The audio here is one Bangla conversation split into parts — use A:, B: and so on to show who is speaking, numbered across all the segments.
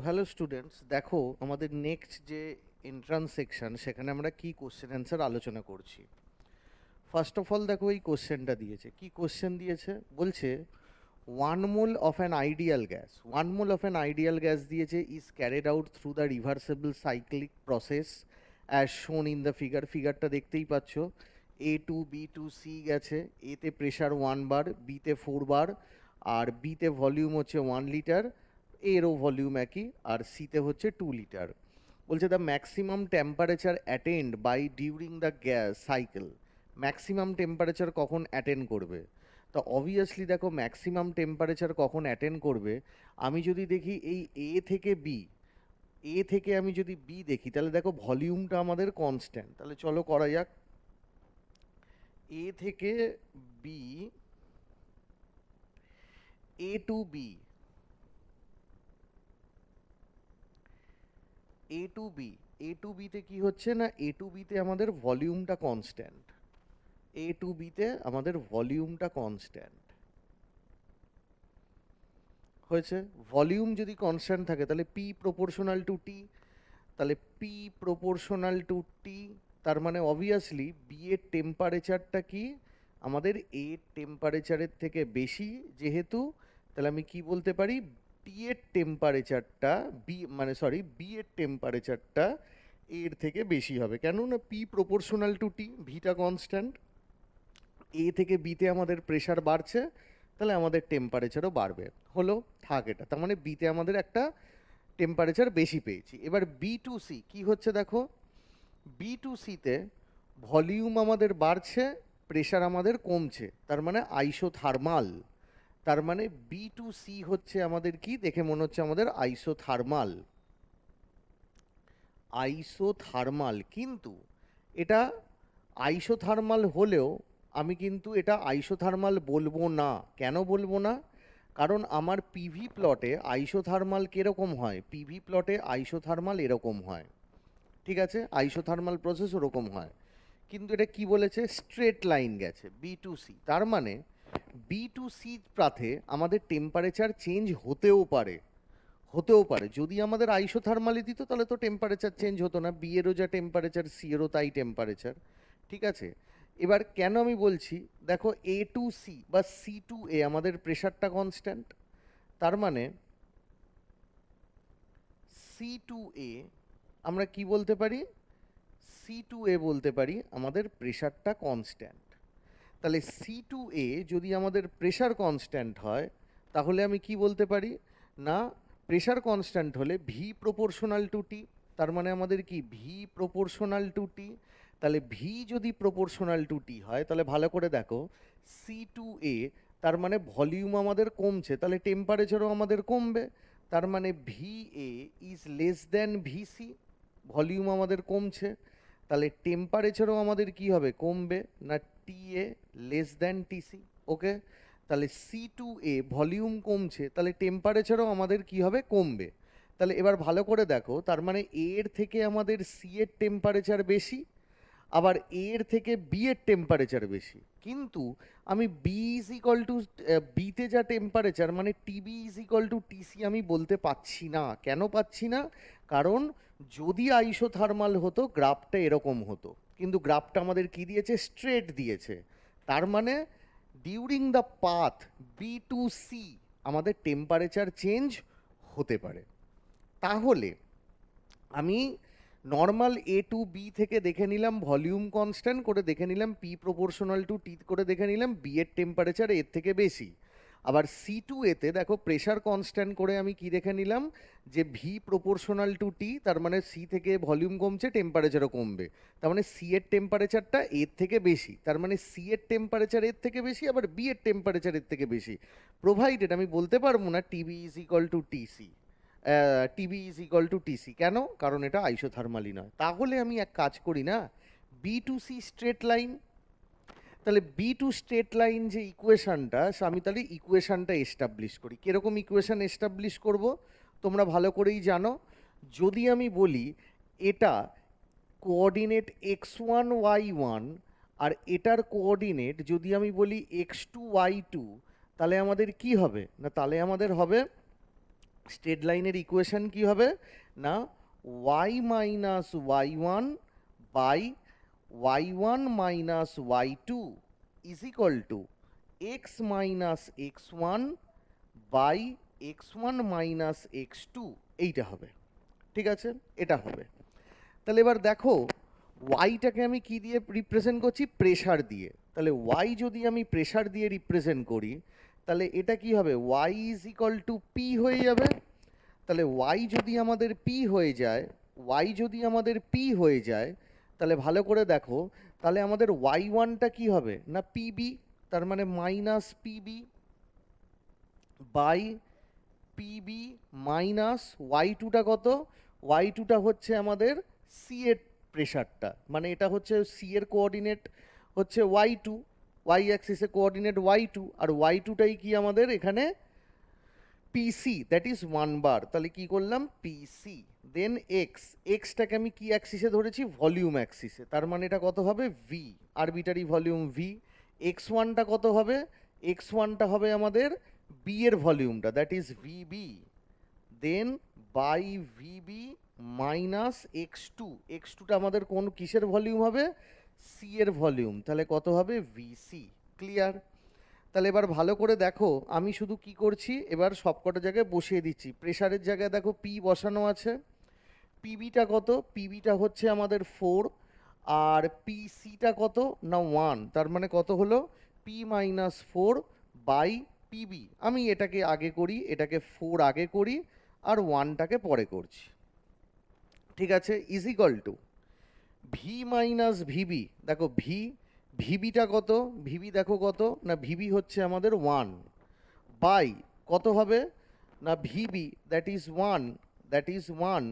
A: হ্যালো স্টুডেন্টস, দেখো আমাদের নেক্সট যে এন্ট্রান্স সেকশন সেখানে আমরা কি কোশ্চেন অ্যান্সার আলোচনা করছি। ফার্স্ট অফ অল দেখো এই কোশ্চেনটা দিয়েছে, কি কোশ্চেন দিয়েছে বলছে 1 mole of an ideal gas, 1 mole of an ideal gas দিয়েছে is carried out through the reversible cyclic process as shown in the figure। ফিগারটা দেখতেই পাচ্ছ, এ টু বি টু সি গেছে, এতে প্রেশার 1 বার, বিতে 4 বার, আর বিতে ভলিউম হচ্ছে 1 লিটার, এরও ভলিউম একই, আর সিতে হচ্ছে 2 লিটার। বলছে the maximum temperature attend by during the gas cycle, maximum temperature কখন অ্যাটেন্ড করবে। তো অবভিয়াসলি দেখো ম্যাক্সিমাম টেম্পারেচার কখন অ্যাটেন্ড করবে, আমি যদি দেখি এই এ থেকে বি, এ থেকে আমি যদি বি দেখি তাহলে দেখো ভলিউমটা আমাদের কনস্ট্যান্ট। তাহলে চলো করা যাক, এ থেকে বি, এ টু বি, এ টু বি, এ টু বিতে কী হচ্ছে না, এ টু বিতে আমাদের ভলিউমটা কনস্ট্যান্ট, এ টু বিতে আমাদের ভলিউমটা কনস্ট্যান্ট হয়েছে। ভলিউম যদি কনস্ট্যান্ট থাকে তাহলে পি প্রপোর্শনাল টু টি, তাহলে পি প্রপোর্শনাল টু টি, তার মানে অবভিয়াসলি বি এর টেম্পারেচারটা কি আমাদের এ টেম্পারেচারের থেকে বেশি যেহেতু, তাহলে আমি কি বলতে পারি, টি এর টেম্পারেচারটা বি মানে সরি বি এর টেম্পারেচারটা এর থেকে বেশি হবে। কেন না পি প্রপোর্শনাল টু টি, ভিটা কনস্ট্যান্ট, এ থেকে বিতে আমাদের প্রেশার বাড়ছে, তাহলে আমাদের টেম্পারেচারও বাড়বে। হলো, থাক এটা, তার মানে বিতে আমাদের একটা টেম্পারেচার বেশি পেয়েছি। এবার বি টু সি কী হচ্ছে দেখো, বি টু সিতে ভলিউম আমাদের বাড়ছে, প্রেশার আমাদের কমছে, তার মানে আইসোথার্মাল। তার মানে বি টু সি হচ্ছে আমাদের কি, দেখে মনে হচ্ছে আমাদের আইসোথার্মাল, আইসোথার্মাল। কিন্তু এটা আইসোথার্মাল হলেও আমি কিন্তু এটা আইসোথার্মাল বলবো না। কেন বলবো না? কারণ আমার পিভি প্লটে আইসোথার্মাল কীরকম হয়, পিভি প্লটে আইসোথার্মাল এরকম হয়, ঠিক আছে, আইসোথার্মাল প্রসেস ওরকম হয়। কিন্তু এটা কি বলেছে, স্ট্রেট লাইন গেছে বি টু সি, তার মানে বি টু সি পাথে আমাদের টেম্পারেচার চেঞ্জ হতেও পারে, হতেও পারে। যদি আমাদের আইসোথার্মালি দিত তাহলে তো টেম্পারেচার চেঞ্জ হতো না, বি এরও যা টেম্পারেচার সি এরও তাই টেম্পারেচার, ঠিক আছে। এবার কেন আমি বলছি, দেখো এ টু সি বা সি টু এ আমাদের প্রেশারটা কনস্ট্যান্ট, তার মানে সি টু এ আমরা কি বলতে পারি, সি টু এ বলতে পারি আমাদের প্রেশারটা কনস্ট্যান্ট। তাহলে সি টু এ যদি আমাদের প্রেশার কনস্ট্যান্ট হয় তাহলে আমি কি বলতে পারি না, প্রেশার কনস্ট্যান্ট হলে ভি প্রপোর্শনাল টু টি, তার মানে আমাদের কি ভি প্রপোর্শনাল টু টি। তাহলে ভি যদি প্রপোর্শনাল টু টি হয় তাহলে ভালো করে দেখো, সি টু এ তার মানে ভলিউম আমাদের কমছে, তাহলে টেম্পারেচারও আমাদের কমবে, তার মানে V A is less than VC, volume আমাদের কমছে, তাহলে টেম্পারেচারও আমাদের কি হবে, কমবে না, টি এ লেস দ্যান টিসি। ওকে, তাহলে সি টু এ ভলিউম কমছে, তাহলে টেম্পারেচারও আমাদের কি হবে, কমবে। তাহলে এবার ভালো করে দেখো, তার মানে এর থেকে আমাদের সি এর টেম্পারেচার বেশি, আবার এর থেকে বি এর টেম্পারেচার বেশি। কিন্তু আমি বি ইজ ইকাল টু বিতে যা টেম্পারেচার মানে TB is equal to TC আমি বলতে পাচ্ছি না। কেন পাচ্ছি না? কারণ যদি আইসোথার্মাল হতো গ্রাফটা এরকম হতো, কিন্তু গ্রাফটা আমাদের কি দিয়েছে, স্ট্রেট দিয়েছে। তার মানে during the path B to C আমাদের টেম্পারেচার চেঞ্জ হতে পারে। তাহলে আমি নর্মাল এ টু বি থেকে দেখে নিলাম ভলিউম কনস্ট্যান্ট করে দেখে নিলাম, পি প্রপোর্শনাল টু টি করে দেখে নিলাম বি এর টেম্পারেচার এর থেকে বেশি। আবার সি টু এতে দেখো প্রেশার কনস্ট্যান্ট করে আমি কি দেখে নিলাম, যে ভি প্রপোর্শনাল টু টি, তার মানে সি থেকে ভলিউম কমছে টেম্পারেচারও কমবে, তার মানে সি এর টেম্পারেচারটা এর থেকে বেশি, তার মানে সি এর টেম্পারেচার এর থেকে বেশি, আবার বি এর টেম্পারেচার এর থেকে বেশি, প্রোভাইডেড আমি বলতে পারবো না TB is equal to TC, TB is equal to TC. কেন? কারণ এটা আইসোথার্মালি নয়। তাহলে আমি এক কাজ করি না, B to C straight line, তাহলে বি টু স্ট্রেট লাইন যে ইকুয়েশানটা, আমি তাহলে ইকুয়েশানটা এস্টাবলিশ করি। কীরকম ইকুয়েশান এস্টাবলিশ করব তোমরা ভালো করেই জানো। যদি আমি বলি এটা coordinate x one y one, আর এটার কোঅর্ডিনেট যদি আমি বলি এক্স টু ওয়াই টু, তাহলে আমাদের কি হবে না, তাহলে আমাদের হবে স্ট্রেট লাইনের ইকুয়েশন কি হবে না y minus y one by y one minus y two is equal to x minus x one by x one minus x two, এইটা হবে। ঠিক আছে, এটা হবে। তাহলে এবার দেখো ওয়াইটাকে আমি কি দিয়ে রিপ্রেজেন্ট করছি, প্রেশার দিয়ে। তাহলে ওয়াই যদি আমি প্রেশার দিয়ে রিপ্রেজেন্ট করি তাহলে এটা কি হবে, y is equal to P হয়ে যাবে। তাহলে ওয়াই যদি আমাদের পি হয়ে যায়, ওয়াই যদি আমাদের পি হয়ে যায় তাহলে ভালো করে দেখো, তাহলে আমাদের ওয়াই ওয়ানটা কী হবে না পিবি, তার মানে minus PB by PB minus y টুটা কত, ওয়াই টুটা হচ্ছে আমাদের সি এর প্রেশারটা, মানে এটা হচ্ছে সি এর কোঅর্ডিনেট হচ্ছে ওয়াই টু, ওয়াই অ্যাক্সিসে কোঅর্ডিনেট ওয়াই টু, আর ওয়াই টুটাই কি আমাদের এখানে পিসি, দ্যাট ইজ 1 বার। তাহলে কি করলাম পিসি, দেন এক্স, এক্সটাকে আমি কি অ্যাক্সিসে ধরেছি, ভলিউম অ্যাক্সিসে, তার মানে এটা কত হবে V, arbitrary volume V. X ওয়ানটা কত হবে, এক্স ওয়ানটা হবে আমাদের বি এর ভলিউমটা, that is VB, then by VB minus x two, x টুটা আমাদের কোন কিসের ভলিউম হবে, সি এর ভলিউম, তাহলে কত হবে ভিসি। ক্লিয়ার? তাহলে এবার ভালো করে দেখো, আমি শুধু কি করছি, এবার সবকটা জায়গায় বসিয়ে দিচ্ছি। প্রেশারের জায়গায় দেখো পি বসানো আছে, পিবিটা কত, পিবিটা হচ্ছে আমাদের 4, আর পিসিটা কত না 1, তার মানে কত হলো পি মাইনাস 4 বাই পিবি। আমি এটাকে আগে করি, এটাকে 4 আগে করি আর 1টাকে পরে করছি। ঠিক আছে, is equal two V minus VB, দেখো ভিবিটা কত, ভিবি দেখো কত না ভিবি হচ্ছে আমাদের 1 বাই কত হবে না VB that is 1, that is 1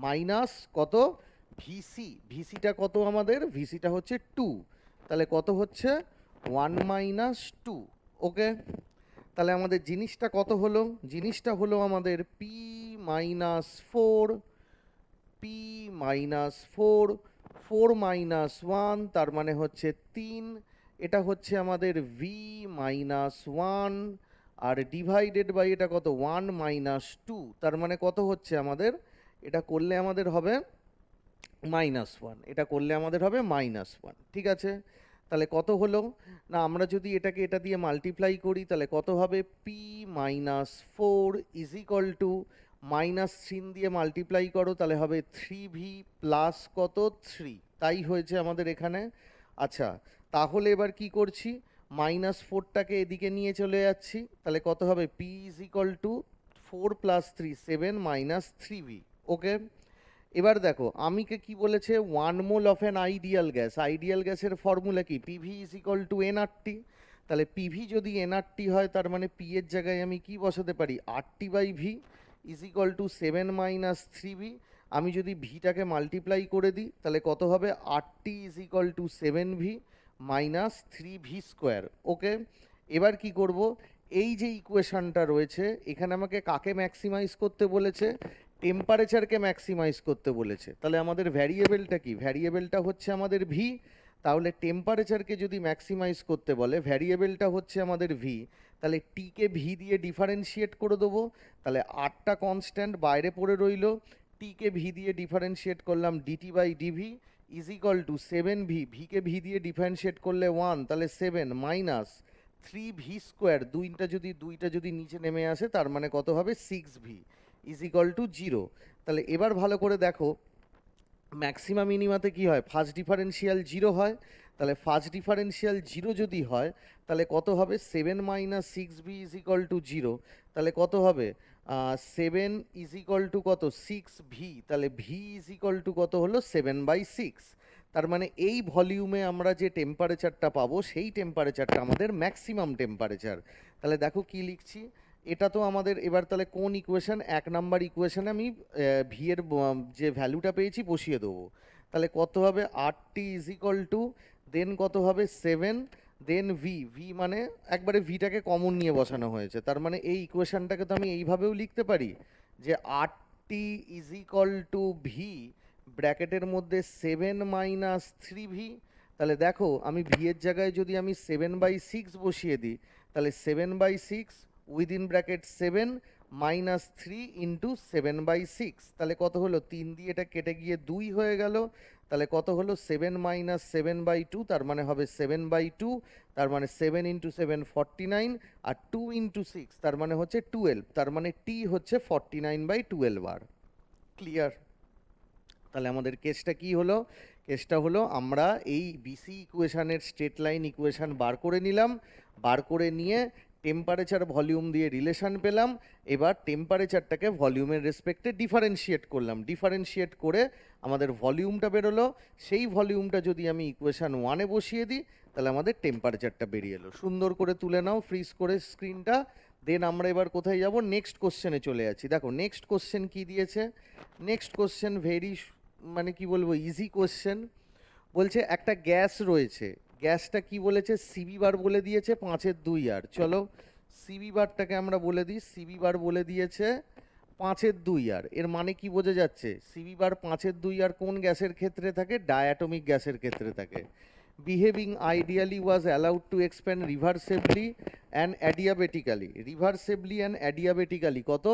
A: minus কত ভিসি, ভিসিটা কত আমাদের, ভিসিটা হচ্ছে 2, তাহলে কত হচ্ছে 1 মাইনাস 2। ওকে, তাহলে আমাদের জিনিসটা কত হলো, জিনিসটা হলো আমাদের P minus 4, P minus 4, 4 minus 1 তার মানে হচ্ছে 3, এটা হচ্ছে আমাদের ভি মাইনাস 1 আর ডিভাইডেড বাই এটা কত 1 মাইনাস 2, তার মানে কত হচ্ছে আমাদের, এটা করলে আমাদের হবে -1, এটা করলে আমাদের হবে -1। ঠিক আছে, তাহলে কত হলো না, আমরা যদি এটাকে এটা দিয়ে মাল্টিপ্লাই করি তাহলে কত হবে P minus 4 is equal two minus চিহ্ন দিয়ে মাল্টিপ্লাই করো তাহলে হবে 3v প্লাস কত 3, তাই হয়েছে আমাদের এখানে। আচ্ছা, তাহলে এবার কি করছি, -4টাকে এদিকে নিয়ে চলে যাচ্ছি, তাহলে কত হবে P is equal two 4 plus 3 7 minus 3v। ওকে, এবার দেখো আমি কি বলেছে 1 mole of an ideal gas, ideal গ্যাসের ফর্মুলা কি PV is equal two nRT, তাহলে পিভি যদি এনআরটি হয় তার মানে পি এর জায়গায় আমি কি বসাতে পারি RT by V is equal to 7 minus 3ভি। আমি যদি ভিটাকে মাল্টিপ্লাই করে দিই তাহলে কত হবে আরটি ইজ ইকুয়াল টু 7ভি মাইনাস 3ভি স্কোয়ার। ওকে, এবার কি করব, এই যে ইকুয়েশনটা রয়েছে এখানে আমাকে কাকে ম্যাক্সিমাইজ করতে বলেছে, টেম্পারেচারকে ম্যাক্সিমাইজ করতে বলেছে। তাহলে আমাদের ভ্যারিয়েবলটা কি, ভ্যারিয়েবলটা হচ্ছে আমাদের ভি, তাহলে টেম্পারেচারকে যদি ম্যাক্সিমাইজ করতে বলে ভ্যারিয়েবলটা হচ্ছে আমাদের ভি, তাহলে টিকে ভি দিয়ে ডিফারেন্সিয়েট করে দেবো, তাহলে আরটা কনস্ট্যান্ট বাইরে পড়ে রইল, টিকে ভি দিয়ে ডিফারেন্সিয়েট করলাম dT by dV is equal to 7ভি, ভিকে ভি দিয়ে ডিফারেন্সিয়েট করলে 1, তাহলে 7 মাইনাস 3ভি স্কোয়ার, দুইটা যদি নিচে নেমে আসে তার মানে কত হবে 6ভি ইজ ইকুয়াল টু 0। তাহলে এবার ভালো করে দেখো ম্যাক্সিমা মিনিমাতে কি হয়, ফার্স্ট ডিফারেন্সিয়াল 0 হয়, তাহলে ফার্স্ট ডিফারেন্সিয়াল 0 যদি হয় তাহলে কত হবে 7 মাইনাস 6ভি ইজ ইকুয়াল টু 0, তাহলে কত হবে 7 ইজ ইকুয়াল টু কত 6ভি, তাহলে ভি ইজ ইকুয়াল টু কত হলো 7/6, তার মানে এই ভলিউমে আমরা যে টেম্পারেচারটা পাবো সেই টেম্পারেচারটা আমাদের ম্যাক্সিমাম টেম্পারেচার। তাহলে দেখো কি লিখছি, এটা তো আমাদের এবার তাহলে কোন ইকুয়েশন, 1 নাম্বার ইকুয়েশনে আমি ভি এর যে ভ্যালুটা পেয়েছি বসিয়ে দেবো, তাহলে কত হবে আরটি ইজ ইকুয়াল টু দেন কত হবে 7 দেন ভি মানে একবারে ভিটাকে কমন নিয়ে বসানো হয়েছে, তার মানে এই ইকুয়েশনটাকে তো আমি এইভাবেও লিখতে পারি যে RT is equal two V ব্র্যাকেটের মধ্যে 7 মাইনাস 3ভি। তাহলে দেখো আমি ভি এর জায়গায় যদি আমি 7/6 বসিয়ে দিই তাহলে 7/6 উইদিন ব্র্যাকেট 7 -3 ইন্টু 7/6, তাহলে কত হলো? 3 দিয়ে এটা কেটে গিয়ে 2 হয়ে গেল, তাহলে কত হলো? 7 - 7/2, তার মানে হবে 7/2, তার মানে 7 ইন্টু 7 49, আর 2 ইন্টু 6 তার মানে হচ্ছে 12, তার মানে টি হচ্ছে 49/12 বার। ক্লিয়ার? তাহলে আমাদের কেসটা কি হলো? কেসটা হলো আমরা এই বিসি ইকুয়েশানের স্ট্রেট লাইন ইকুয়েশান বার করে নিলাম, বার করে নিয়ে টেম্পারেচার ভলিউম দিয়ে রিলেশন পেলাম, এবার টেম্পারেচারটাকে ভলিউমের রেসপেক্টে ডিফারেন্সিয়েট করলাম, ডিফারেন্সিয়েট করে আমাদের ভলিউমটা বেরোলো, সেই ভলিউমটা যদি আমি ইকুয়েশান 1-এ বসিয়ে দিই তাহলে আমাদের টেম্পারেচারটা বেরিয়ে এলো। সুন্দর করে তুলে নাও ফ্রিজ করে স্ক্রিনটা। দেন আমরা এবার কোথায় যাব? নেক্সট কোশ্চেনে চলে যাচ্ছি। দেখো নেক্সট কোশ্চেন কি দিয়েছে। নেক্সট কোশ্চেন ভেরি মানে কি বলবো, ইজি কোশ্চেন। বলছে একটা গ্যাস রয়েছে, গ্যাসটা কি বলেছে? সিবি বার বলে দিয়েছে 5/2 চলো সিবি বারটাকে আমরা বলে দিই, সিবি বার বলে দিয়েছে 5/2। এর মানে কি বোঝা যাচ্ছে? সিবি বার 5/2 কোন গ্যাসের ক্ষেত্রে থাকে? ডায়াটমিক গ্যাসের ক্ষেত্রে থাকে। Behaving ideally was allowed to expand reversibly and adiabatically. Reversibly and adiabatically কত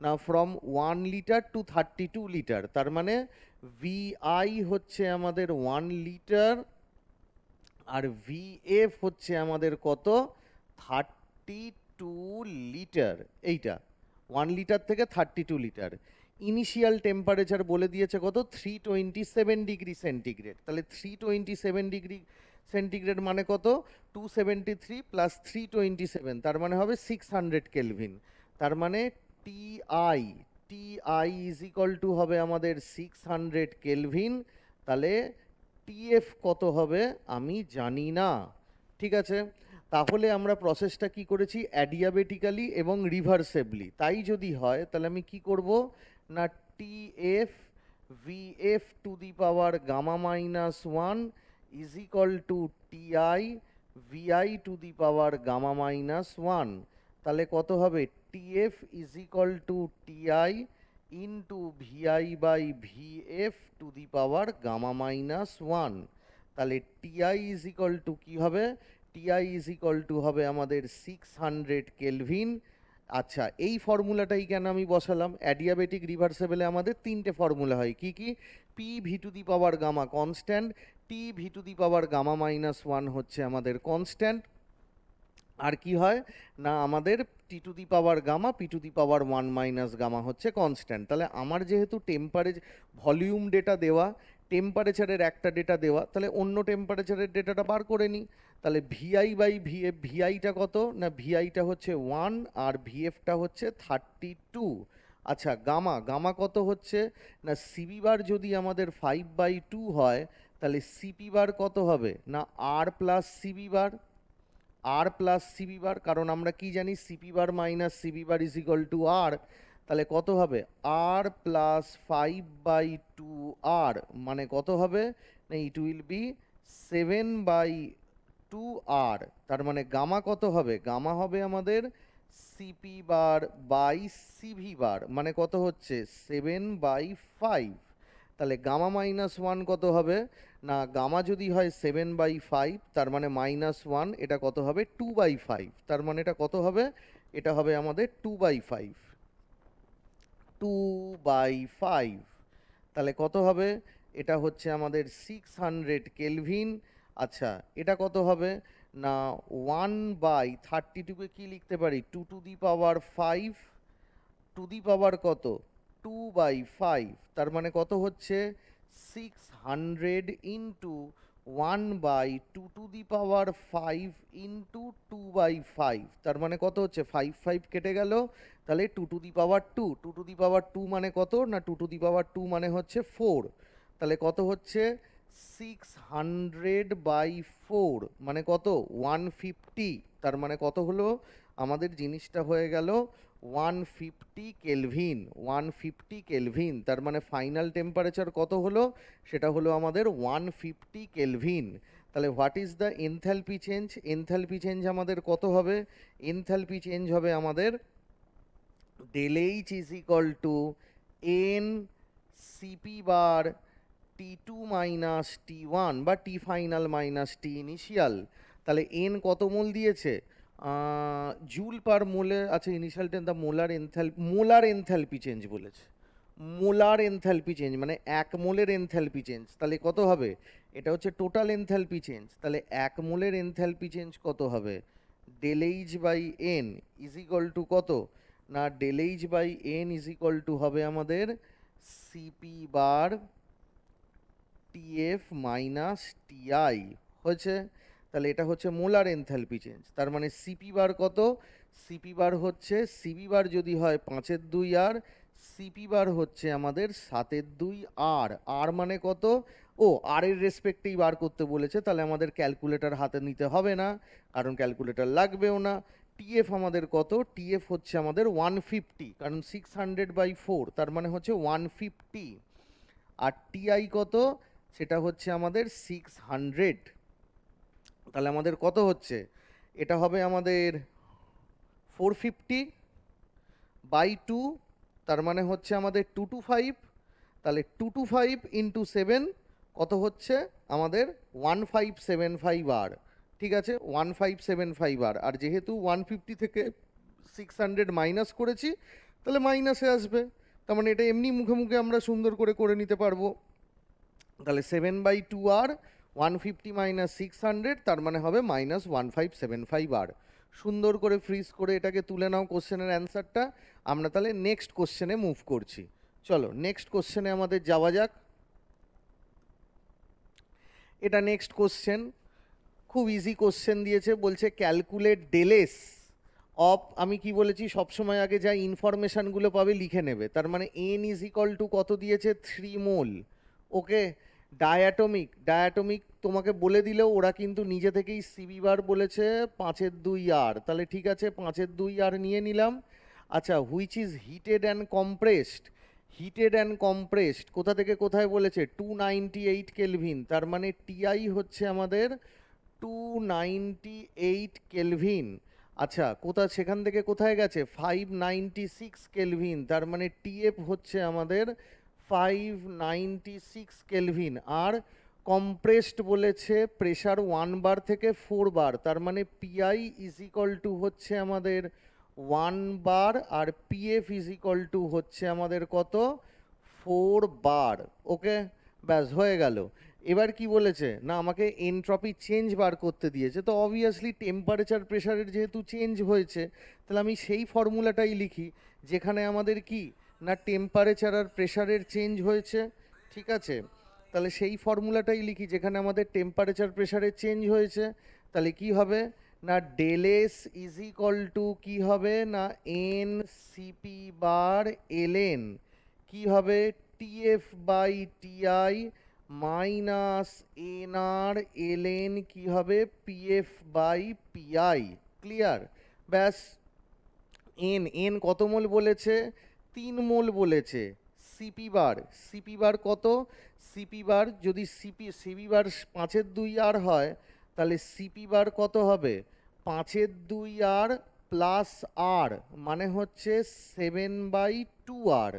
A: না? ফ্রম 1 লিটার টু 32 লিটার, তার মানে ভিআই হচ্ছে আমাদের 1 লিটার আর ভিএফ হচ্ছে আমাদের কত? 32 লিটার। এইটা 1 লিটার থেকে 32 লিটার। ইনিশিয়াল টেম্পারেচার বলে দিয়েছে কত? 327 ডিগ্রি সেন্টিগ্রেড। তাহলে 327 ডিগ্রি সেন্টিগ্রেড মানে কত? 273 প্লাস 327, তার মানে হবে 600 কেলভিন। তার মানে TI TI is equal to হবে আমাদের 600 কেলভিন। তাহলে টিএফ কত হবে আমি জানি না। ঠিক আছে, তাহলে আমরা প্রসেসটা কি করেছি? অ্যাডিয়াবেটিক্যালি এবং রিভার্সেবলি। তাই যদি হয় তাহলে আমি কি করব না? TF VF to the power gamma minus 1 is equal to TI VI to the power gamma minus 1। তাহলে কত হবে? TF is equal to TI into VI by VF to the power gamma minus 1। তাহলে টিআই ইজ ইকুয়াল টু কী হবে? টিআই ইজ ইকুয়াল টু হবে আমাদের 600 কেলভিন। আচ্ছা, এই ফর্মুলাটাই কেন আমি বসালাম? অ্যাডিয়াবেটিক রিভার্সেবলে আমাদের 3টে ফর্মুলা হয়, কি কি? P V to the power gamma constant, T V to the power gamma minus 1 হচ্ছে আমাদের কনস্ট্যান্ট, আর কি হয় না আমাদের T to the power gamma P to the power 1 minus gamma হচ্ছে কনস্ট্যান্ট। তাহলে আমার যেহেতু ভলিউম ডেটা দেওয়া, টেম্পারেচারের একটা ডেটা দেওয়া, তাহলে অন্য টেম্পারেচারের ডেটাটা বার করে নিই। তাহলে ভিআই বাই ভিএফ, ভিআইটা কত না? ভিআইটা হচ্ছে 1 আর ভিএফটা হচ্ছে 32। আচ্ছা, গামা গামা কত হচ্ছে না? সিবি বার যদি আমাদের 5/2 হয় তাহলে সিপি বার কত হবে না? R plus CV bar, R plus CV bar, কারণ আমরা কি জানি? CP bar minus CV bar is equal to R. তাহলে কত হবে? আর প্লাস 5/2 আর, মানে কত হবে না? ইট উইল বি 7/2 আর। তার মানে গামা কত হবে? গামা হবে আমাদের সিপি বার বাই সিভি বার, মানে কত হচ্ছে? 7/5। তাহলে গামা মাইনাস 1 কত হবে না? গামা যদি হয় 7/5 তার মানে -1, এটা কত হবে? 2/5। তার মানে এটা কত হবে? এটা হবে আমাদের 2/5, 2/5। তাহলে কত হবে? এটা হচ্ছে আমাদের 600 কেলভিন। আচ্ছা, এটা কত হবে না? 1/32কে কি লিখতে পারি? 2 two the power 5 two the পাওয়ার কত? 2/5। তার মানে কত হচ্ছে? 600 into 1/2 two the power 5 into 2/5। তার মানে কত হচ্ছে? 5 5 কেটে গেল, তাহলে 2 two the power 2, 2 two the পাওয়ার 2 মানে কত না? 2 টু দি পাওয়ার 2 মানে হচ্ছে 4। তাহলে কত হচ্ছে? 600/4 মানে কত? 150। তার মানে কত হলো? আমাদের জিনিসটা হয়ে গেল 150 কেলভিন, 150 কেলভিন। তার মানে ফাইনাল টেম্পারেচার কত হলো? সেটা হলো আমাদের 150 কেলভিন। তাহলে what is the enthalpy change? Enthalpy change আমাদের কত হবে? এনথ্যালপি চেঞ্জ হবে আমাদের del H is equal two N CP bar T2 minus T1 বা T final minus T initial. তাহলে এন কত মোল দিয়েছে? জুল পার মোলে, আচ্ছা initial ten the molar enthalpy change বলেছে। মোলার এনথ্যালপি চেঞ্জ মানে 1 মোলের এনথ্যালপি চেঞ্জ, তাহলে কত হবে? এটা হচ্ছে টোটাল এনথ্যালপি চেঞ্জ, তাহলে 1 মোলের এনথ্যালপি চেঞ্জ কত হবে? Del H by n is equal to কত? না del H by n is equal to হবে আমাদের CP bar TF minus TI হয়েছে। তাহলে এটা হচ্ছে মোলার এনথ্যালপি চেঞ্জ, তার মানে সিপি বার কত? সিপি বার হচ্ছে, সিপি বার যদি হয় 5/2 আর, সিপি বার হচ্ছে আমাদের 7/2 আর। আর মানে কত? ও আর এর রেসপেক্টেই বার করতে বলেছে, তাহলে আমাদের ক্যালকুলেটর হাতে নিতে হবে না, কারণ ক্যালকুলেটর লাগবেও না। টিএফ আমাদের কত? টিএফ হচ্ছে আমাদের 150, কারণ 600/4, তার মানে হচ্ছে 150। আর টিআই কত? সেটা হচ্ছে আমাদের 600। তাহলে আমাদের কত হচ্ছে? এটা হবে আমাদের 450/2, তার মানে হচ্ছে আমাদের 225। তাহলে 225 ইন্টু 7 কত হচ্ছে আমাদের? 1575 আর। ঠিক আছে, 1575 আর। আর যেহেতু 150 থেকে 600 মাইনাস করেছি, তাহলে মাইনাসে আসবে, তার মানে এটা এমনি মুখে মুখে আমরা সুন্দর করে করে নিতে পারবো। তাহলে 7/2 আর 150 মাইনাস 600, তার মানে হবে মাইনাস 1575 আর। সুন্দর করে ফ্রিজ করে এটাকে তুলে নাও কোশ্চেনের অ্যান্সারটা। আমরা তাহলে নেক্সট কোশ্চেনে মুভ করছি। চলো নেক্সট কোশ্চেনে আমাদের যাওয়া যাক। এটা নেক্সট কোশ্চেন, খুব ইজি কোশ্চেন দিয়েছে, বলছে ক্যালকুলেট ডেলেস অফ, আমি কি বলেছি সবসময় আগে যা ইনফরমেশানগুলো পাবে লিখে নেবে, তার মানে এন ইজ ইকুয়াল টু কত দিয়েছে? 3 মোল। ওকে, ডায়াটমিক তোমাকে বলে দিলেও ওরা কিন্তু নিজে থেকেই সিবি বার বলেছে 5/2 আর, তাহলে ঠিক আছে 5/2 আর নিয়ে নিলাম। আচ্ছা, which is heated and compressed, heated and compressed কোথা থেকে কোথায় বলেছে? 298 কেলভিন, তার মানে টিআই হচ্ছে আমাদের 298 কেলভিন। আচ্ছা, সেখান থেকে কোথায় গেছে? 596 কেলভিন, তার মানে টিএফ হচ্ছে আমাদের 596 কেলভিন। আর কম্প্রেসড বলেছে প্রেশার 1 বার থেকে 4 বার, তার মানে পিআই ইজ ইকুয়াল টু হচ্ছে আমাদের 1 বার, আর পিএফ ইজ ইকুয়াল টু হচ্ছে আমাদের কত? 4 বার। ওকে, ব্যাস হয়ে গেল। এবার কি বলেছে? না আমাকে এনট্রপি চেঞ্জ বার করতে দিয়েছে, তো অবভিয়াসলি টেম্পারেচার প্রেশারের যেহেতু চেঞ্জ হয়েছে, তাহলে আমি সেই ফর্মুলাটাই লিখি যেখানে আমাদের কি না টেম্পারেচার আর প্রেশারের চেঞ্জ হয়েছে। ঠিক আছে, তাহলে সেই ফর্মুলাটাই লিখি যেখানে আমাদের টেম্পারেচার প্রেশারের চেঞ্জ হয়েছে। তাহলে কি হবে? না del S is equal to কি হবে? না n CP bar L N কি হবে? TF by TI minus n R L N কি হবে? PF by PI. ক্লিয়ার? ব্যাস। এন কত মোল বলেছে? 3 মোল বলেছে। সিপি বার কত? সিপি বার যদি সিপি বার 5/2 আর হয়, তাহলে সিপি বার কত হবে? 5/2 আর প্লাস আর, মানে হচ্ছে 7/2 আর।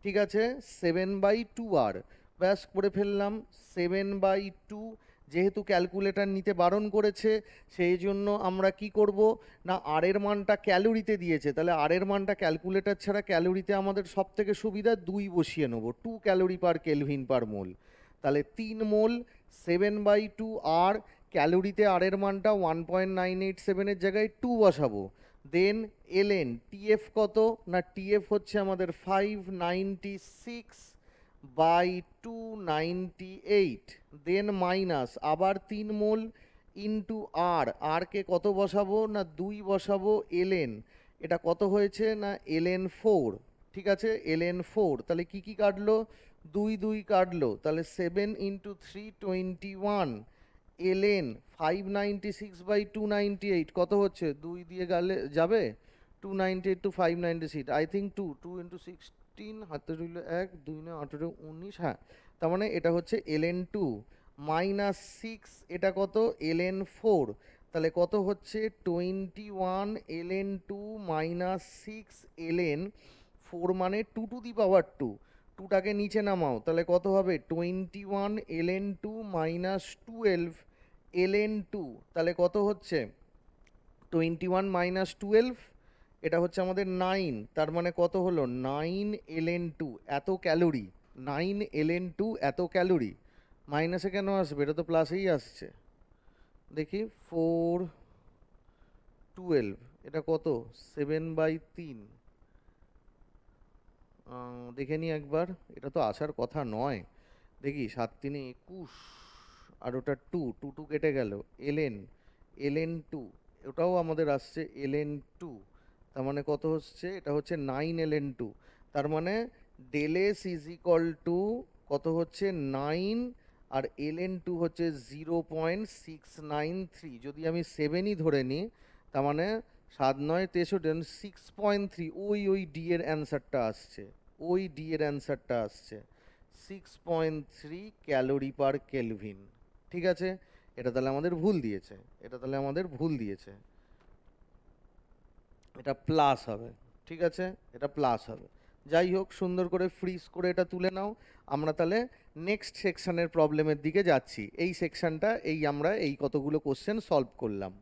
A: ঠিক আছে, 7/2 আর। ব্যাস করে ফেললাম 7/2। যেহেতু ক্যালকুলেটর নিতে বারণ করেছে, সেই জন্য আমরা কি করব না আর এর মানটা ক্যালোরিতে দিয়েছে, তাহলে আর এর মানটা ক্যালকুলেটর ছাড়া ক্যালোরিতে আমাদের সব থেকে সুবিধা 2 বসিয়ে নেবো, 2 ক্যালোরি পার কেলভিন পার মোল। তাহলে 3 মোল 7/2 আর, ক্যালোরিতে আর এর মানটা 1.987-এর জায়গায় 2 বসাবো। দেন এলএন টিএফ কত? না টিএফ হচ্ছে আমাদের 596/298। দেন মাইনাস আবার 3 মোল ইন্টু আর কে কত বসাবো? না 2 বসাবো। এলএন এটা কত হয়েছে? না এলএন 4। ঠিক আছে, এলএন 4, তাহলে কি কি কাটলো? 2 কাটলো, তাহলে 7 ইন্টু 3 21। এলএন 596/298 কত হচ্ছে? 2 দিয়ে গেলে যাবে 298 টু 596, আই থিঙ্ক 2 ইন্টু 16 হাতে রইল 1 2 9 18 19, হ্যাঁ, তার মানে এটা হচ্ছে এলএন 2 মাইনাস 6, এটা কত? এলএন 4, তাহলে কত হচ্ছে? 21 এলএন 2 মাইনাস 6 এলএন 4, মানে 2 টু দি পাওয়ার 2। 2টাকে নিচে নামাও, তাহলে কত হবে? 21 এলএন 2 মাইনাস 12 এলএন 2, তাহলে কত হচ্ছে? 21 মাইনাস 12, এটা হচ্ছে আমাদের 9, তার মানে কত হলো 9 ln2 এত ক্যালোরি, 9 ln2 এত ক্যালোরি। মাইনাসে কেন আসবে, এটা তো প্লাসেই আসছে। দেখি 4 12, এটা কত 7/3, দেখে নি একবার, এটা তো আসার কথা নয়। দেখি 7 3 21, আর ওটা 2 2 2 কেটে গেল, ln2 ওটাও আমাদের আসছে ln2, তার মানে কত হচ্ছে, এটা হচ্ছে 9 ln2। তার মানে del S is equal to কত হচ্ছে 9, আর ln2 হচ্ছে 0.693। যদি আমি 7ই ধরে নিই, তার মানে 7 9 63, 6.3, ওই ডি এর অ্যান্সারটা আসছে, ওই ডি এর অ্যান্সারটা আসছে 6.3 ক্যালোরি পার কেলভিন। ঠিক আছে, এটা তাহলে আমাদের ভুল দিয়েছে, এটা প্লাস হবে। ঠিক আছে, এটা প্লাস হবে। যাই হোক, সুন্দর করে ফ্রিজ করে এটা তুলে নাও। আমরা তাহলে নেক্সট সেকশনের প্রবলেমের দিকে যাচ্ছি। এই সেকশনটা আমরা এই কতগুলো কোশ্চেন সলভ করলাম।